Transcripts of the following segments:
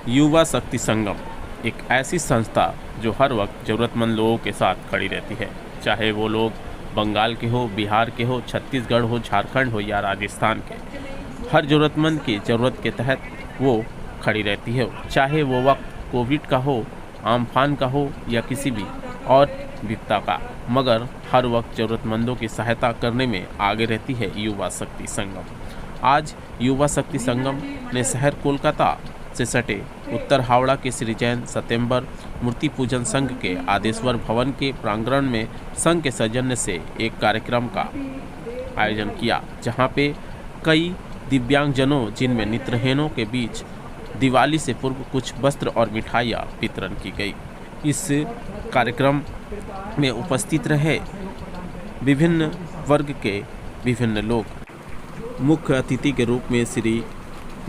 युवा शक्ति संगम एक ऐसी संस्था जो हर वक्त ज़रूरतमंद लोगों के साथ खड़ी रहती है, चाहे वो लोग बंगाल के हो, बिहार के हो, छत्तीसगढ़ हो, झारखंड हो या राजस्थान के। हर ज़रूरतमंद की ज़रूरत के तहत वो खड़ी रहती है, चाहे वो वक्त कोविड का हो, आमफान का हो या किसी भी और विपदा का, मगर हर वक्त ज़रूरतमंदों की सहायता करने में आगे रहती है युवा शक्ति संगम। आज युवा शक्ति संगम ने शहर कोलकाता से सटे उत्तर हावड़ा के श्री जैन सत्यम्बर मूर्ति पूजन संघ के आदेश्वर भवन के प्रांगण में संघ के सौजन्य से एक कार्यक्रम का आयोजन किया, जहां पे कई दिव्यांगजनों जिनमें नेत्रहीनों के बीच दिवाली से पूर्व कुछ वस्त्र और मिठाइयाँ वितरण की गई। इस कार्यक्रम में उपस्थित रहे विभिन्न वर्ग के विभिन्न लोग। मुख्य अतिथि के रूप में श्री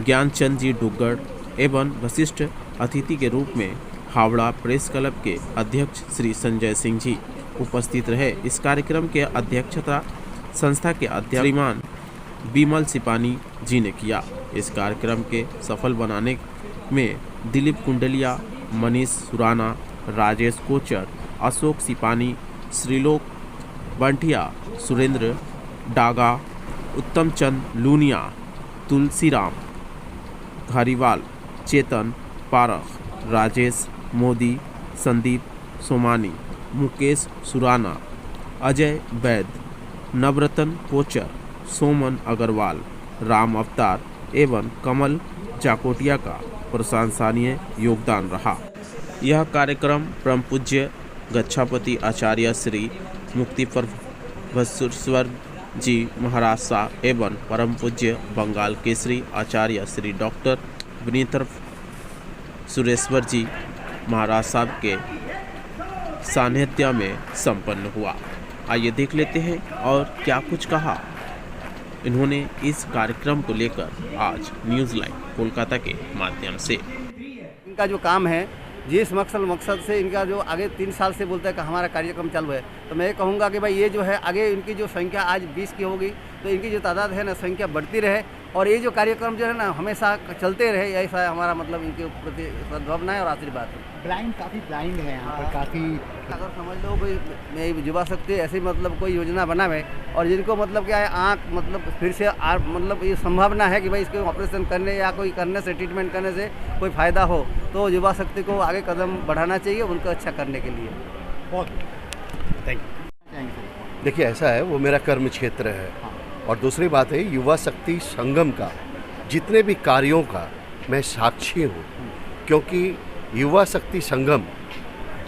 ज्ञानचंद जी डुग्गड़ एवं वशिष्ठ अतिथि के रूप में हावड़ा प्रेस क्लब के अध्यक्ष श्री संजय सिंह जी उपस्थित रहे। इस कार्यक्रम के अध्यक्षता संस्था के अध्यक्ष श्रीमान बिमल सिपानी जी ने किया। इस कार्यक्रम के सफल बनाने में दिलीप कुंडलिया, मनीष सुराना, राजेश कोचर, अशोक सिपानी, श्रीलोक बंटिया, सुरेंद्र डागा, उत्तम चंद लूनिया, तुलसीराम घारीवाल, चेतन पारख, राजेश मोदी, संदीप सोमानी, मुकेश सुराना, अजय वैद, नवरतन कोचर, सोमन अग्रवाल, राम अवतार एवं कमल जाकोटिया का प्रशंसनीय योगदान रहा। यह कार्यक्रम परम पूज्य गच्छापति आचार्य श्री मुक्ति बसवेश्वर जी महाराज शाह एवं परम पूज्य बंगाल केसरी आचार्य श्री डॉक्टर विनीतर सुरेश्वर जी महाराज साहब के सानिध्य में संपन्न हुआ। आइए देख लेते हैं और क्या कुछ कहा इन्होंने इस कार्यक्रम को लेकर आज न्यूज़ लाइव कोलकाता के माध्यम से। इनका जो काम है, जिस मकसद से इनका जो आगे 3 साल से बोलता है कि हमारा कार्यक्रम चालू है, तो मैं कहूँगा कि भाई ये जो है आगे इनकी जो संख्या आज 20 की होगी, तो इनकी जो तादाद है ना संख्या बढ़ती रहे और ये जो कार्यक्रम जो है ना हमेशा चलते रहे, ऐसा हमारा मतलब इनके प्रति सद्भावना है और आशीर्वाद है। काफ़ी ब्लाइंड है यहाँ पर, काफ़ी अगर समझ लो कोई युवा शक्ति ऐसी मतलब कोई योजना बनावे और जिनको मतलब क्या है आँख मतलब फिर से मतलब ये संभावना है कि भाई इसके ऑपरेशन करने या कोई करने से ट्रीटमेंट करने से कोई फ़ायदा हो, तो युवा शक्ति को आगे कदम बढ़ाना चाहिए उनको अच्छा करने के लिए। बहुत थैंक यू। देखिए ऐसा है, वो मेरा कर्म क्षेत्र है। और दूसरी बात है, युवा शक्ति संगम का जितने भी कार्यों का मैं साक्षी हूँ, क्योंकि युवा शक्ति संगम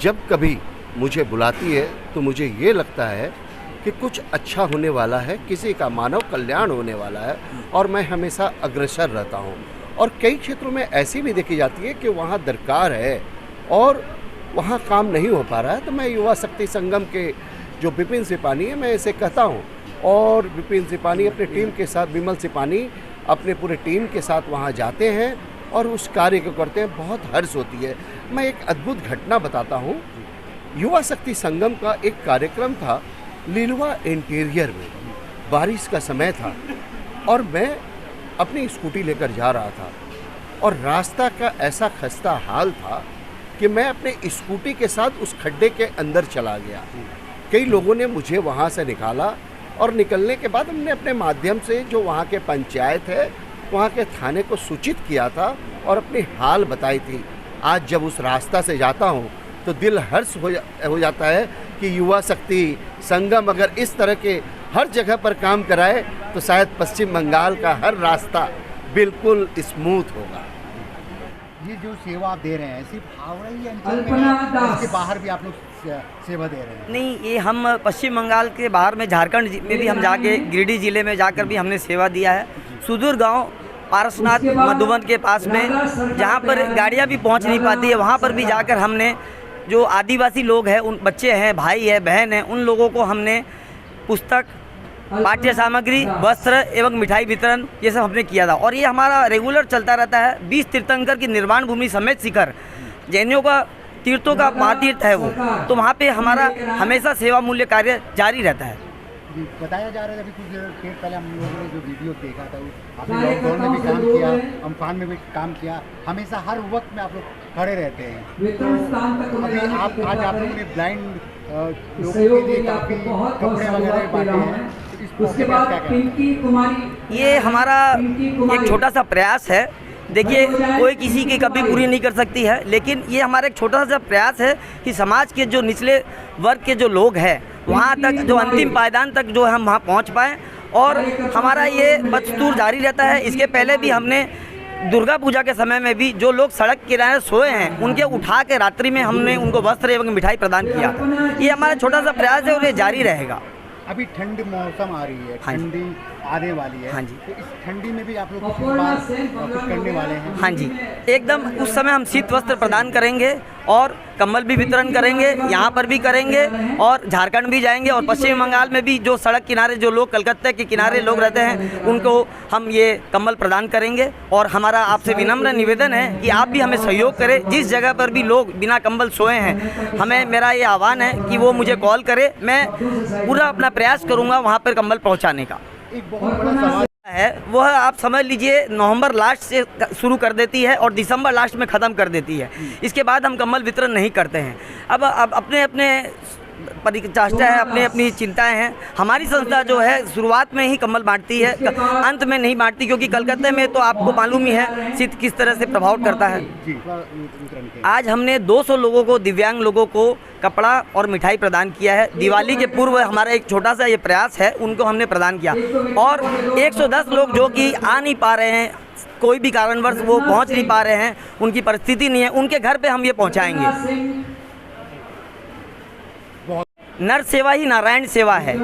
जब कभी मुझे बुलाती है तो मुझे ये लगता है कि कुछ अच्छा होने वाला है, किसी का मानव कल्याण होने वाला है और मैं हमेशा अग्रसर रहता हूँ। और कई क्षेत्रों में ऐसी भी देखी जाती है कि वहाँ दरकार है और वहाँ काम नहीं हो पा रहा है, तो मैं युवा शक्ति संगम के जो विपिन सिपानी है, मैं इसे कहता हूँ। और विपिन सिपानी अपने टीम के साथ, विमल सिपानी अपने पूरे टीम के साथ वहाँ जाते हैं और उस कार्य को करते हैं, बहुत हर्ष होती है। मैं एक अद्भुत घटना बताता हूँ। युवा शक्ति संगम का एक कार्यक्रम था लीलवा इंटीरियर में, बारिश का समय था और मैं अपनी स्कूटी लेकर जा रहा था और रास्ता का ऐसा खस्ता हाल था कि मैं अपने स्कूटी के साथ उस खड्डे के अंदर चला गया। कई लोगों ने मुझे वहाँ से निकाला और निकलने के बाद हमने अपने माध्यम से जो वहाँ के पंचायत है, वहाँ के थाने को सूचित किया था और अपनी हाल बताई थी। आज जब उस रास्ता से जाता हूँ तो दिल हर्ष हो जाता है कि युवा शक्ति संगम अगर इस तरह के हर जगह पर काम कराए तो शायद पश्चिम बंगाल का हर रास्ता बिल्कुल स्मूथ होगा। ये जो सेवा आप दे रहे हैं सिर्फ हावड़ा ही अंचल में, इसके बाहर भी आप लोग सेवा दे रहे हैं? नहीं, ये हम पश्चिम बंगाल के बाहर में झारखंड में भी हम जाके गिरिडीह जिले में जाकर भी हमने सेवा दिया है। सुदूर गांव पारसनाथ मधुबन के पास में जहां पर गाड़ियां भी पहुंच नहीं पाती है, वहां पर भी जाकर हमने जो आदिवासी लोग हैं, उन बच्चे हैं, भाई है, बहन है, उन लोगों को हमने पुस्तक, पाठ्य सामग्री, वस्त्र एवं मिठाई वितरण ये सब हमने किया था। और ये हमारा रेगुलर चलता रहता है। 20 तीर्थंकर की निर्वाण भूमि समेत शिखर जैनियों का तीर्थों का महातीर्थ है वो, तो वहाँ पे हमारा हमेशा सेवा मूल्य कार्य जारी रहता है। जी, बताया जा रहा था अभी कुछ देर पहले हम लोगों ने जो वीडियो देखा था, आपने लॉकडाउन में भी काम किया, अम्फान में भी काम किया, हमेशा हर वक्त में आप लोग खड़े रहते हैं। तो अभी आज आप लोगों ने ब्लाइंड लोगों के लिए काफ़ी कपड़े वगैरह बांटे हैं, तो इस मौके पर क्या कहना? ये हमारा एक छोटा सा प्रयास है। देखिए, कोई किसी की कभी पूरी नहीं कर सकती है, लेकिन ये हमारा एक छोटा सा प्रयास है कि समाज के जो निचले वर्ग के जो लोग हैं वहाँ तक, जो अंतिम पायदान तक जो हम वहाँ पहुँच पाएँ। और हमारा ये बदस्तूर जारी रहता है। इसके पहले भी हमने दुर्गा पूजा के समय में भी जो लोग सड़क किनारे सोए हैं उनके उठा के रात्रि में हमने उनको वस्त्र एवं मिठाई प्रदान किया। ये हमारा छोटा सा प्रयास है और ये जारी रहेगा। अभी ठंड मौसम आ रही है, हाँ जी। ठंडी आने वाली है। हाँ जी। तो इस ठंडी में भी आप लोग कुछ करने वाले हैं? हाँ जी, एकदम उस समय हम शीत वस्त्र प्रदान करेंगे और कंबल भी वितरण करेंगे, यहाँ पर भी करेंगे और झारखंड भी जाएंगे और पश्चिम बंगाल में भी जो सड़क किनारे जो लोग, कलकत्ता के किनारे लोग रहते हैं, उनको हम ये कंबल प्रदान करेंगे। और हमारा आपसे विनम्र निवेदन है कि आप भी हमें सहयोग करें। जिस जगह पर भी लोग बिना कंबल सोए हैं, हमें, मेरा ये आह्वान है कि वो मुझे कॉल करे, मैं पूरा अपना प्रयास करूँगा वहाँ पर कंबल पहुँचाने का। एक बहुत बड़ा सवाल है वह आप समझ लीजिए नवंबर लास्ट से शुरू कर देती है और दिसंबर लास्ट में ख़त्म कर देती है। इसके बाद हम कंबल वितरण नहीं करते हैं। अब अपने अपने परिचाष्टा है, अपनी अपनी चिंताएं हैं। हमारी संस्था जो है शुरुआत में ही कंबल बांटती है, अंत में नहीं बांटती, क्योंकि कलकत्ते में तो आपको मालूम ही है शीत किस तरह से प्रभाव करता है। आज हमने 200 लोगों को, दिव्यांग लोगों को कपड़ा और मिठाई प्रदान किया है। दिवाली के पूर्व हमारा एक छोटा सा ये प्रयास है, उनको हमने प्रदान किया। और 110 लोग जो कि आ नहीं पा रहे हैं, कोई भी कारणवश वो पहुंच नहीं पा रहे हैं, उनकी परिस्थिति नहीं है, उनके घर पे हम ये पहुंचाएंगे। नर सेवा ही नारायण सेवा है।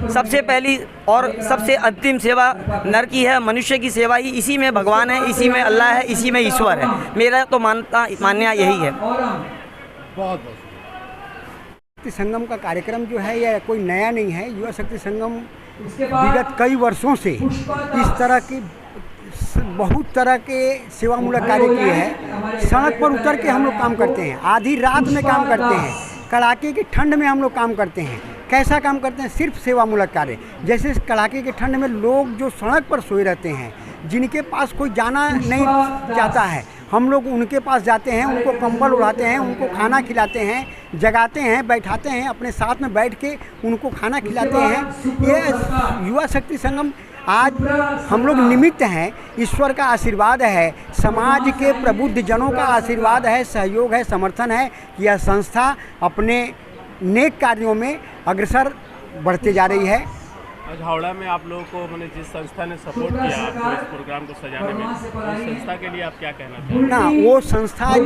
सबसे पहली और सबसे अंतिम सेवा नर की है। मनुष्य की सेवा ही, इसी में भगवान है, इसी में अल्लाह है, इसी में ईश्वर है। मेरा तो मानना यही है। बहुत बहुत शक्ति संगम का कार्यक्रम जो है यह कोई नया नहीं है। युवा शक्ति संगम विगत कई वर्षों से इस तरह की बहुत तरह के सेवामूलक कार्य किए हैं। सड़क पर उतर के हम लोग काम करते हैं, आधी रात में काम करते हैं, कड़ाके की ठंड में हम लोग काम करते हैं। कैसा काम करते हैं? सिर्फ सेवामूलक कार्य। जैसे कड़ाके की ठंड में लोग जो सड़क पर सोए रहते हैं, जिनके पास कोई जाना नहीं चाहता है, हम लोग उनके पास जाते हैं, उनको कंबल उड़ाते हैं, उनको खाना खिलाते हैं, जगाते हैं, बैठाते हैं, अपने साथ में बैठ के उनको खाना खिलाते हैं। ये युवा शक्ति संगम आज हम लोग निमित्त हैं। ईश्वर का आशीर्वाद है, समाज के प्रबुद्ध जनों का आशीर्वाद है, सहयोग है, समर्थन है कि यह संस्था अपने नेक कार्यों में अग्रसर बढ़ते जा रही है। आज हावड़ा में आप लोगों को मैंने जिस संस्था ने सपोर्ट किया आपको इस प्रोग्राम को सजाने में, उस संस्था के लिए आप क्या कहना चाहेंगे? ना, वो संस्था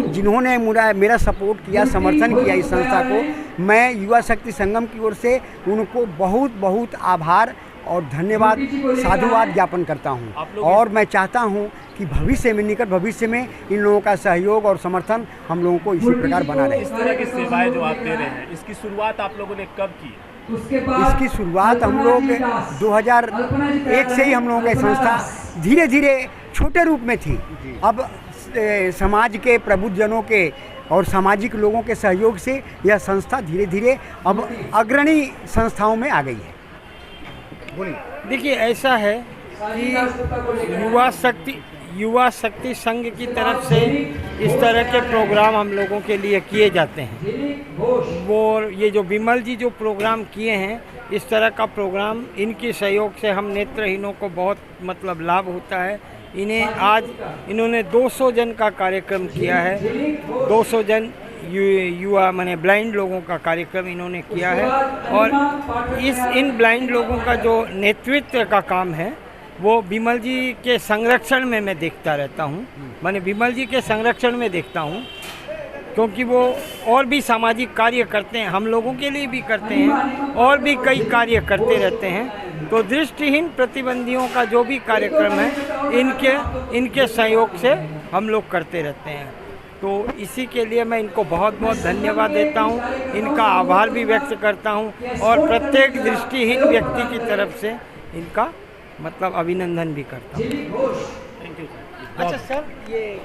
जिन्होंने मेरा सपोर्ट किया, समर्थन किया इस संस्था को, मैं युवा शक्ति संगम की ओर से उनको बहुत बहुत आभार और धन्यवाद, साधुवाद ज्ञापन करता हूँ। और मैं चाहता हूँ कि भविष्य में, निकट भविष्य में इन लोगों का सहयोग और समर्थन हम लोगों को इसी प्रकार बना रहे। इस तरह की सेवाएं जो आप दे रहे हैं, इसकी शुरुआत आप लोगों ने कब की? इसकी शुरुआत हम लोग 2001 से ही हम लोगों की संस्था धीरे धीरे छोटे रूप में थी। अब समाज के प्रबुद्ध जनों के और सामाजिक लोगों के सहयोग से यह संस्था धीरे धीरे अब अग्रणी संस्थाओं में आ गई है। देखिए, ऐसा है कि युवा शक्ति संघ की तरफ से इस तरह के प्रोग्राम हम लोगों के लिए किए जाते हैं। वो ये जो विमल जी जो प्रोग्राम किए हैं, इस तरह का प्रोग्राम इनके सहयोग से हम नेत्रहीनों को बहुत मतलब लाभ होता है। इन्होंने 200 जन का कार्यक्रम किया है। 200 जन युवा माने ब्लाइंड लोगों का कार्यक्रम इन्होंने किया है। और इन ब्लाइंड लोगों का जो नेतृत्व का काम है वो विमल जी के संरक्षण में मैं देखता रहता हूँ। मैंने विमल जी के संरक्षण में देखता हूँ, क्योंकि वो और भी सामाजिक कार्य करते हैं, हम लोगों के लिए भी करते हैं और भी कई कार्य करते रहते हैं। तो दृष्टिहीन प्रतिबंधियों का जो भी कार्यक्रम है इनके सहयोग से हम लोग करते रहते हैं। तो इसी के लिए मैं इनको बहुत बहुत धन्यवाद देता हूँ, इनका आभार भी व्यक्त करता हूँ और प्रत्येक दृष्टिहीन व्यक्ति की तरफ से इनका मतलब अभिनंदन भी करता हूँ। Thank you. अच्छा सर, ये